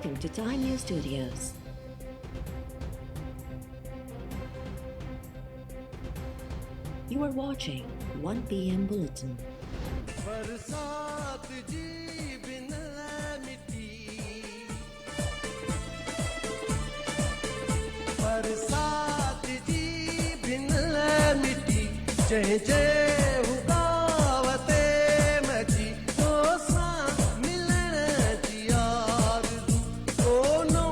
Welcome to Time News Studios. You are watching 1 p.m. Bulletin. बरसात जी बिन मिट्टी, बरसात जी बिन मिट्टी, जय जय हुगावते मची, तो सा मिलन जी आरज़ू, कोनो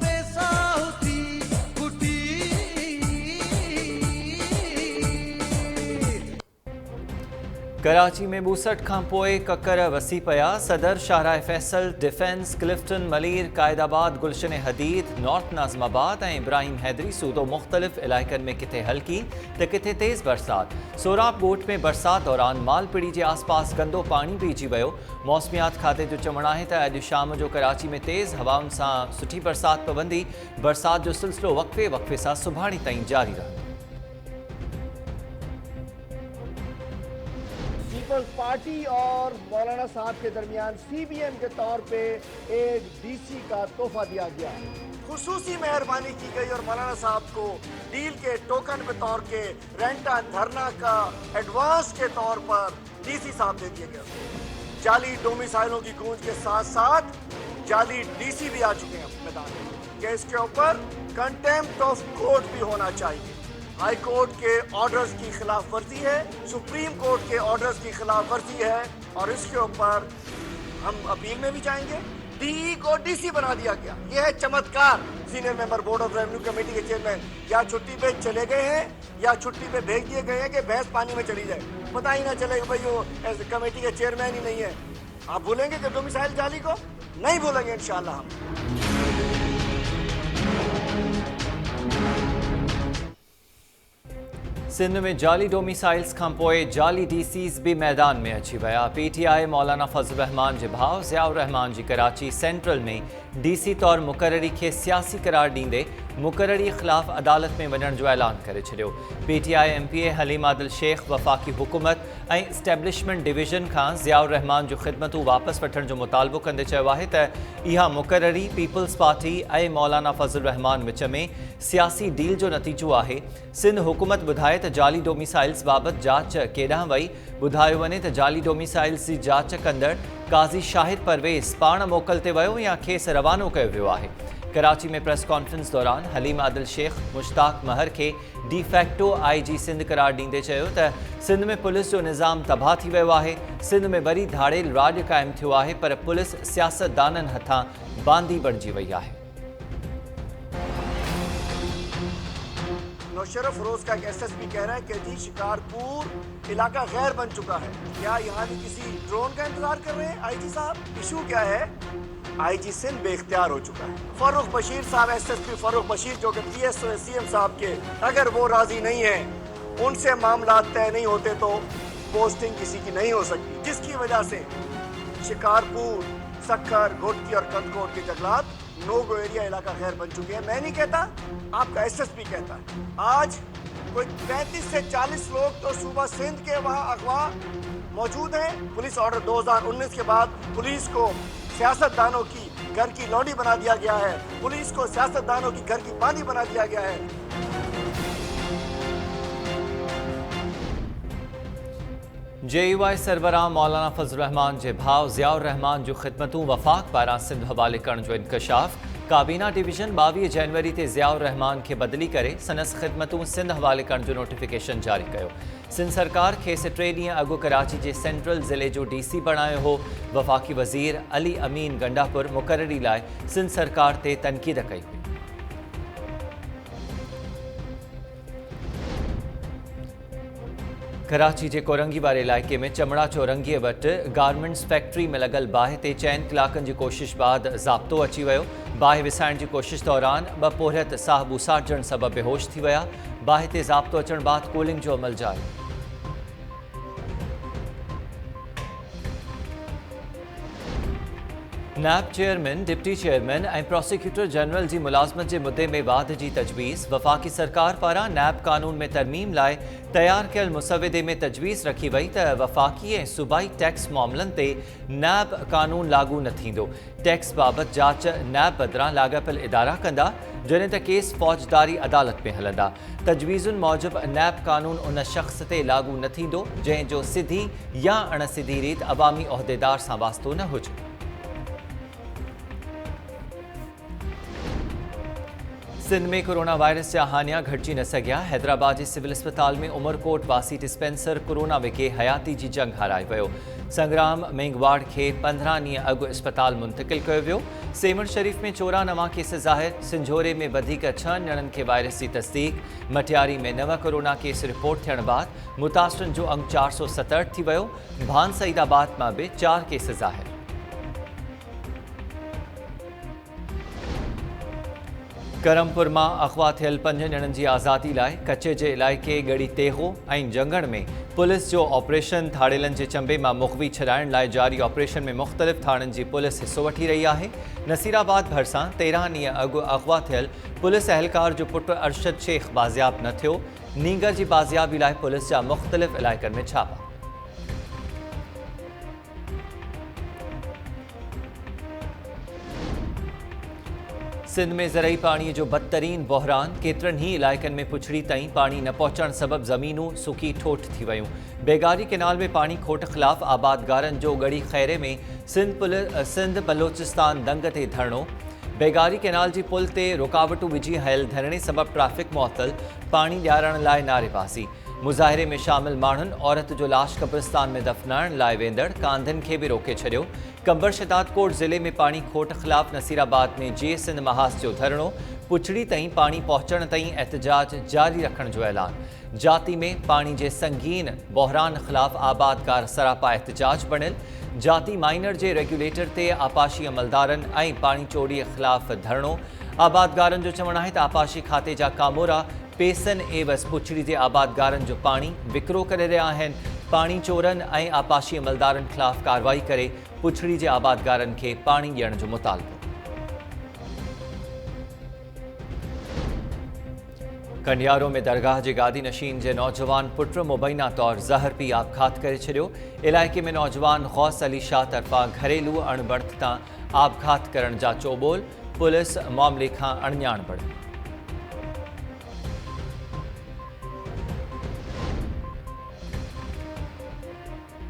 वैसा होती कुटी। कराची में 62 खां पोइ ककर वसी पिया। सदर शाहराह फैसल, डिफेंस, क्लिफ्टन, मलीर, कायदाबाद, गुलशन हदीद, नॉर्थ नाज़माबाद ऐं इब्राहिम हैदरी सूदो मुख़्तलिफ़ इलाइक़नि में किथे हल्की त किथे तेज़ बरसात। सोराब ॻोठ में बरसात दौरान मालपिड़ी जे आसपास गंदो पाणी पीइजी वियो। मौसमियात खाते जो चवणु आहे त अॼु शाम जो कराची में तेज़ हवाउनि सां सुठी बरसात पवंदी। बरसात जो सिलसिलो वक़्फ़े वक़्फ़े सां सुभाणे ताईं जारी रहंदो। पीपल्स पार्टी और मौलाना साहब के दरमियान CBM के तौर पे एक DC का तोहफा दिया गया। खुसूसी मेहरबानी की गई और मौलाना साहब को डील के टोकन के तौर के रेंटा धरना का एडवांस के तौर पर DC साहब दे दिया गया। जाली डोमिसाइलों की गूंज के साथ साथ जाली DC भी आ चुके हैं मैदान में कि इसके ऊपर कंटेम्प्ट ऑफ कोर्ट भी होना चाहिए। हाई कोर्ट के ऑर्डर्स की खिलाफ वर्जी है, सुप्रीम कोर्ट के ऑर्डर्स की खिलाफ वर्जी है और इसके ऊपर हम अपील में भी जाएंगे। DE को DC बना दिया गया। यह है चमत्कार। Senior member board of revenue committee के चेयरमैन या छुट्टी पे चले गए हैं या छुट्टी पे भेज दिए गए हैं कि भैंस पानी में चली जाए, पता ही ना चले कि भाई वो कमेटी के चेयरमैन ही नहीं है। आप भूलेंगे कि डोमिसाइल जाली को? नहीं भूलेंगे इंशाल्लाह हम। सिंध में जाली डोमिसाइल्स खां पोइ जाली DCs भी मैदान में अची विया। PTI मौलाना फज़ल रहमान जे भाउ ज़ियाउर रहमान जी कराची सेंट्रल में DC तौर मुक़ररी खे सियासी करार ॾींदे मुक़ररी ख़िलाफ़ अदालत में वञण जो ऐलान करे छॾियो। PTI MPA हलीम आदिल शेख वफ़ाक़ी हुकूमत ऐं इस्टेब्लिशमेंट डिवीज़न खां ज़ियाउर रहमान जूं ख़िदमतूं वापसि वठण जो मुतालबो कंदे चयो आहे त इहा मुक़ररी पीपल्स पार्टी ऐं मौलाना फज़ल रहमान विच में सियासी डील जो नतीजो आहे। सिंध हुकूमत ॿुधाए त जाली डोमिसाइल्स बाबति जांच केॾांहुं वई। ॿुधायो वञे त जाली डोमिसाइल्स जी जांच कंदड़ काज़ी शाहिद परवेज़ पाण मोकल ते वियो या खेसि रवानो कयो वियो आहे। कराची में प्रेस कॉन्फ्रेंस दौरान हलीम आदिल शेख मुश्ताक महर खे डी फैक्टो IG सिंध करार ॾींदे चयो त सिंध में पुलिस जो निज़ाम तबाह थी वियो आहे। सिंध में वरी धाड़ेल राॼ क़ाइमु थियो आहे पर पुलिस सियासतदाननि हथां बांदी बणिजी वई आहे। नौशरफ फिरोज का एक SSP कह रहा है कि जी शिकारपुर इलाका गैर बन चुका है। क्या यहाँ भी किसी ड्रोन का इंतजार कर रहे हैं IG साहब? इशू क्या है? IG सिंध बेख्तियार हो चुका है। फारूक बशीर साहब SSP फारूक बशीर जो कि PSO CM साहब के अगर वो राजी नहीं है, उनसे मामला तय नहीं होते तो पोस्टिंग किसी की नहीं हो सकती, जिसकी वजह से शिकारपुर, सक्खर, घोटकी और कंदकोट के जंगलात नो गो एरिया इलाका गैर बन चुके हैं। मैं नहीं कहता, आपका SSP कहता है। आज कोई 35 से 40 लोग तो सूबा सिंध के वहाँ अगवा मौजूद हैं। पुलिस ऑर्डर 2019 के बाद पुलिस को सियासतदानों की घर की लौंडी बना दिया गया है। पुलिस को सियासतदानों की घर की बांदी बना दिया गया है। JUI सरबराह मौलाना फज़ल रहमान जे भाउ ज़ियाउर रहमान जूं ख़िदमतूं वफ़ाक़ पारां सिंध हवाले करण जो इंकशाफ़। काबीना डिवीज़न 22 जनवरी ते ज़ियाउर रहमान खे बदिली करे संदसि ख़िदमतूं सिंध हवाले करण जो नोटिफिकेशन जारी कयो। सिंध सरकार खेसि 3 ॾींहं अॻु कराची जे सेंट्रल ज़िले जो DC बणायो हो। वफ़ाक़ी वज़ीर अली अमीन गंडापुर मुक़ररी लाइ सिंध सरकार ते तनक़ीद कई हुई। कराची जे कोरंगी वारे इलाइक़े में चमड़ा चौरंगीअ वटि गारमेंट्स फैक्ट्री में लॻल बाहि ते 4 कलाकनि जी कोशिश बाद ज़ाब्तो अची वियो। बाहि विसाइण जी कोशिश दौरान 2 पोरियत साहब उसाटजण सबबि बेहोश थी विया। बाहि ते ज़ाब्तो अचण बाद कूलिंग जो अमल जारी। नैब चेयरमैन, डिप्टी चेयरमैन ऐं प्रोसिक्यूटर जनरल जी मुलाज़मत जे मुद्दे में वाद जी तजवीज़। वफ़ाक़ी सरकार पारां नैब कानून में तरमीम लाइ तैयार कयल मुसवदे में तजवीज़ रखी वई त वफ़ाक़ी ऐं सूबाई टैक्स मामलनि ते नैब कानून लागू न थींदो। टैक्स बाबति जांच नैब बदिरां लाॻापियल इदारा कंदा, जॾहिं त केस फ़ौजदारी अदालत में हलंदा। तजवीज़ुनि मूजिबि नैब कानून उन शख़्स ते लागू न थींदो जंहिं जो सिधी या अणसिधी रीति अवामी उहिदेदार सां वास्तो न हुजे। सिंध में कोरोना वायरस जा हानिया घटिजी न सघिया। हैदराबाद जे सिविल अस्पताल में उमरकोट वासी डिस्पेंसर कोरोना विके हयाती जी जंग हाराए वियो। संग्राम मेंगवाड़ खे 15 ॾींहं अॻु अस्पताल मुंतक़िल कयो वियो। सेमर शरीफ़ में 14 नवां केस ज़ाहिर। सिंझोरे में वधीक 6 ॼणनि खे वायरस जी तस्दीक। मटियारी में 9 कोरोना केस रिपोर्ट थियण बाद मुतासिरनि जो अंक 467 थी वियो। भान सईदाबाद मां बि 4 केस ज़ाहिर। करमपुर मां अगवा थियल 5 ॼणनि जी आज़ादी लाइ कचे जे इलाइक़े गड़ी तेहो ऐं जंगण में पुलिस जो ऑपरेशन। थाड़ेलनि जे चंबे मां मुख़वी छॾाइण लाइ जारी ऑपरेशन में मुख़्तलिफ़ थाणनि जी पुलिस हिसो वठी रही आहे। नसीराबाद भरिसां 13 ॾींहं अॻु अगवा थियल पुलिस अहलकार जो पुटु अरशद शेख बाज़ियाब न थियो। नींगर जी बाज़ियाबी लाइ पुलिस जा मुख़्तलिफ़ इलाइक़नि में छापा। सिंध में ज़रई पाणीअ जो बदतरीन बहरान। केतिरनि ई इलाइक़नि में पुछड़ी ताईं पाणी न पहुचण सबबि ज़मीनूं सुकी ठोठ थी वियूं। बेगारी केनाल में पाणी खोट ख़िलाफ़ आबादगारनि जो गड़ी खैरे में सिंध बलोचिस्तान दंग ते धरणो। बेगारी केनाल जी पुल ते रुकावटूं विझी हयल धरणे सबबि ट्रैफ़िक मुअतल। पाणी ॾियारण लाइ नारेबाज़ी। मुज़ाहिरे में शामिल माण्हुनि औरत जो लाश कब्रिस्तान में दफ़नाइण लाइ वेंदड़ कांधनि खे बि रोके छॾियो। कंबर शदादकोट ज़िले में पाणी खोट ख़िलाफ़ नसीराबाद में जे सिंध महास जो धरणो। पुछड़ी ताईं पाणी पहुचण ताईं एहतजाज जारी रखण जो ऐलान। जाती में पाणी जे संगीन बहरान ख़िलाफ़ आबादगार सरापा एहतजाज बणियल। जाती माइनर जे रेगुलेटर ते आपाशी अमलदारनि ऐं पाणी चोरीअ ख़िलाफ़ धरणो। आबादगारनि जो चवणु आहे त आपाशी खाते जा कामोरा पेसनि एवज़ पुछड़ी जे आबादगारनि जो पाणी विकिरो करे रहिया आहिनि। पाणी चोरनि ऐं आपाशी अमलदारनि ख़िलाफ़ कार्रवाई करे पुछड़ी जे आबादगारनि खे पाणी ॾियण जो मुतालबो। कंडियारो में दरगाह जे गादी नशीन जे नौजवान पुट मुबैना तौर ज़हर पी आपघात करे छॾियो। इलाइक़े में नौजवान गौस अली शाह तरफ़ां घरेलू अणबड़त तां आपघात करण जा चोबोल। पुलिस मामले खां अणॼाण बणी।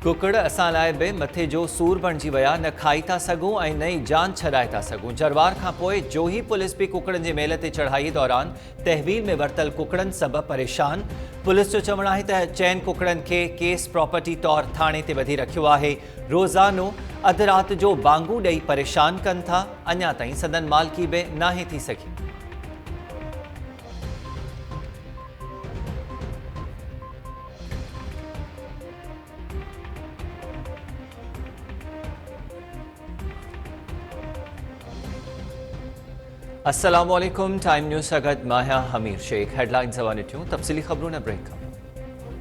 कुकड़ असां लाइ बि मथे जो सूर बणिजी विया। न खाई था सघूं ऐं न ई जान छॾाए था सघूं। जरवार खां पोइ जोही पुलिस बि कुकड़नि जे मेल ते चढ़ाई दौरान तहवील में वरतल कुकड़नि सबबि परेशान। पुलिस जो चवणु आहे त चइनि कुकड़नि खे केस प्रॉपर्टी तौरु थाणे ते वधी रखियो आहे। रोज़ानो अधु राति जो बांगू ॾेई परेशान कनि था। अञा ताईं सदन मालिकी बि नाहे थी सघी। अस्सलामुअलैकुम। टाइम न्यूज़ सां गॾु मां आहियां हमीर शेख। हेडलाइन्स हवा ॾिठियूं, तफ़सीली ख़बरूं न ब्रेक खां।